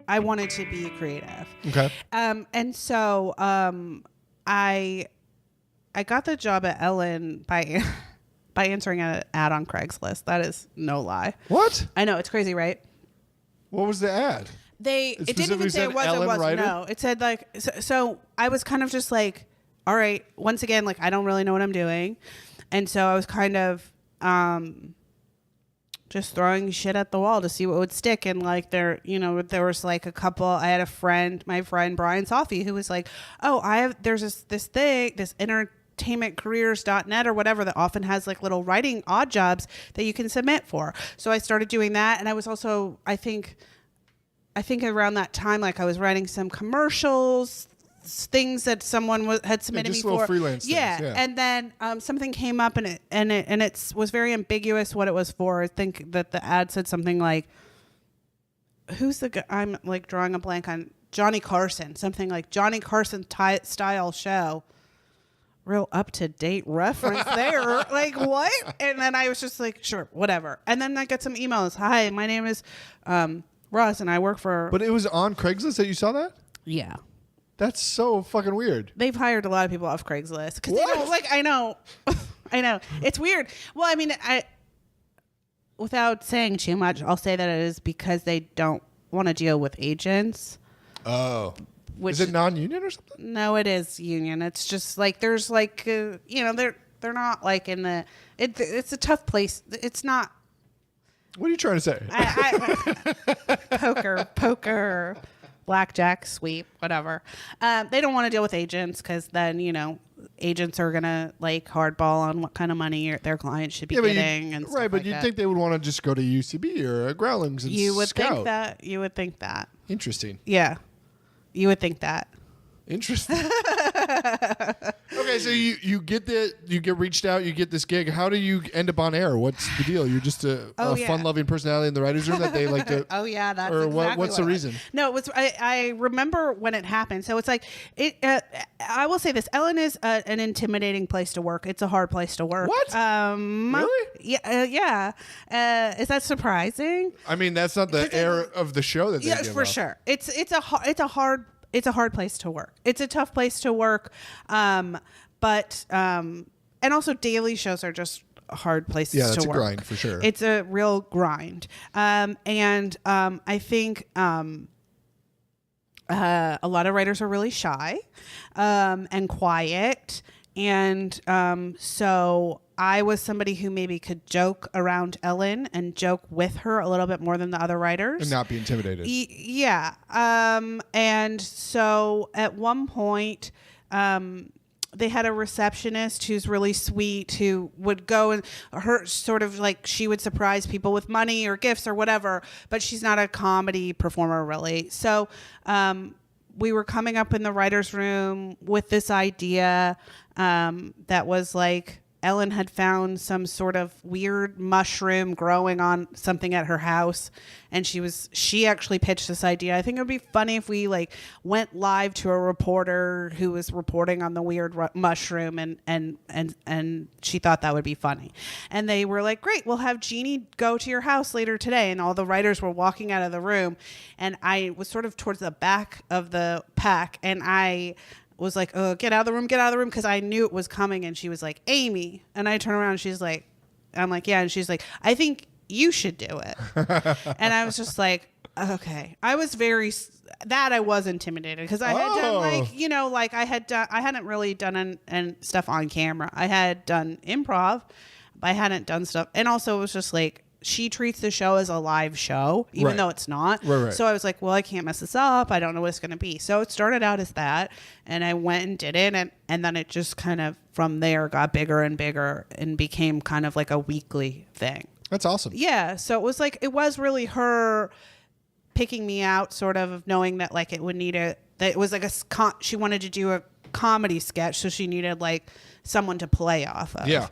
I wanted to be creative. Okay. And so I got the job at Ellen by answering an ad on Craigslist. That is no lie. What? I know, it's crazy, right? What was the ad? It didn't even say it was. Ellen It was writer? no. It said like so. I was kind of just like, all right. Once again, like I don't really know what I'm doing, and so I was kind of just throwing shit at the wall to see what would stick. And like there was like a couple. I had a friend, my friend Brian Sophie, who was like, oh, there's this thing, this entertainmentcareers.net or whatever that often has like little writing odd jobs that you can submit for. So I started doing that, and I was also I think around that time, like I was writing some commercials, things that someone had submitted me little for. Freelance things, yeah. And then something came up, and it was very ambiguous what it was for. I think that the ad said something like, "Who's the guy?" I'm like drawing a blank on Johnny Carson, something like Johnny Carson style show. Real up to date reference there. Like what? And then I was just like, sure, whatever. And then I got some emails. Hi, my name is Russ, and I work for. But it was on Craigslist that you saw that? Yeah. That's so fucking weird. They've hired a lot of people off Craigslist because they don't like. I know, I know. It's weird. Well, I mean, without saying too much, I'll say that it is because they don't want to deal with agents. Oh. Is it non-union or something? No, it is union. It's just like there's like they're not like in the. It's a tough place. It's not. What are you trying to say? Poker, blackjack, sweep, whatever. They don't want to deal with agents because then, agents are going to like hardball on what kind of money their client should be getting. And right, but you'd think they would want to just go to UCB or Growlings and You would scout. think that. You would think that. Interesting. Yeah. You would think that. Interesting. Okay, so you get reached out, you get this gig. How do you end up on air? What's the deal? You're just a fun-loving personality in the writers' room that they like to. Oh yeah, that's or exactly what's the reason? No, it was. I remember when it happened. So it's like it. I will say this: Ellen is an intimidating place to work. It's a hard place to work. What? Really? Yeah. Yeah. Is that surprising? I mean, that's not the air of the show that they give for off. sure. It's a hard place to work. It's a tough place to work. But and also daily shows are just hard places to work. Yeah, that's a grind for sure. It's a real grind. And I think a lot of writers are really shy and quiet. And so I was somebody who maybe could joke around Ellen and joke with her a little bit more than the other writers. And not be intimidated. Yeah. And so at one point, they had a receptionist who's really sweet who would go and her sort of like she would surprise people with money or gifts or whatever, but she's not a comedy performer really. So we were coming up in the writer's room with this idea that was like Ellen had found some sort of weird mushroom growing on something at her house, and she actually pitched this idea. I think it would be funny if we like went live to a reporter who was reporting on the weird mushroom, and she thought that would be funny. And they were like, "Great, we'll have Jeannie go to your house later today." And all the writers were walking out of the room, and I was sort of towards the back of the pack, and I was like, "Oh, get out of the room, because I knew it was coming." And she was like, "Amy," and I turn around and she's like, I'm like, "Yeah," and she's like, "I think you should do it." And I was just like, okay. I was I was intimidated because I had done I hadn't really done and stuff on camera. I had done improv, but I hadn't done stuff. And also it was just like, she treats the show as a live show, even though it's not. Right. So I was like, well, I can't mess this up. I don't know what it's going to be. So it started out as that, and I went and did it, and then it just kind of from there got bigger and bigger and became kind of like a weekly thing. That's awesome. Yeah. So it was like, it was really her picking me out, sort of knowing that like it would need that it was like she wanted to do a comedy sketch, so she needed like someone to play off of. Yeah.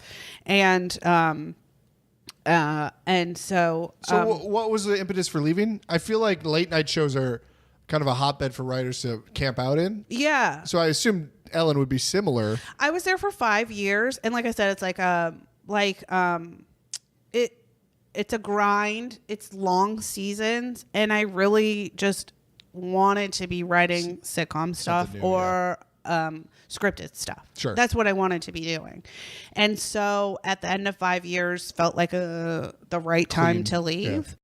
And so what was the impetus for leaving? I feel like late night shows are kind of a hotbed for writers to camp out in. Yeah. So I assume Ellen would be similar. I was there for 5 years, and like I said, it's it's a grind. It's long seasons, and I really just wanted to be writing sitcom stuff new, or scripted stuff. Sure. That's what I wanted to be doing. And so at the end of 5 years felt like the right time to leave.